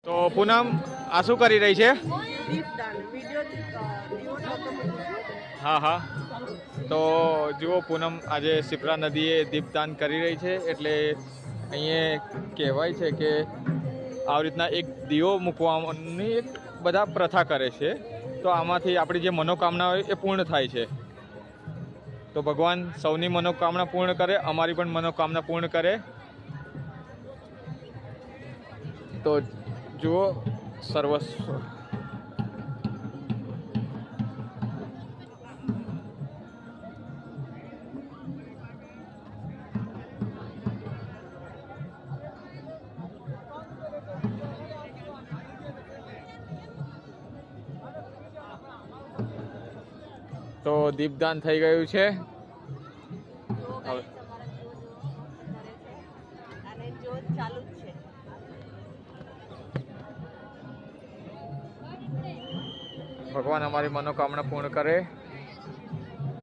તો પૂનમ આ શું કરી રહી છે? હા હા, તો જુઓ પૂનમ આજે શિપ્રા નદીએ દીપદાન કરી રહી છે. એટલે અહીંયા કહેવાય છે કે આવી રીતના એક દીવો મૂકવાની એક બધા પ્રથા કરે છે. તો આમાંથી આપણી જે મનોકામના હોય એ પૂર્ણ થાય છે. તો ભગવાન સૌની મનોકામના પૂર્ણ કરે, અમારી પણ મનોકામના પૂર્ણ કરે. તો જુઓ સર્વસ્વ તો દીપદાન થઈ ગયું છે. ભગવાન અમારી મનોકામના પૂર્ણ કરે.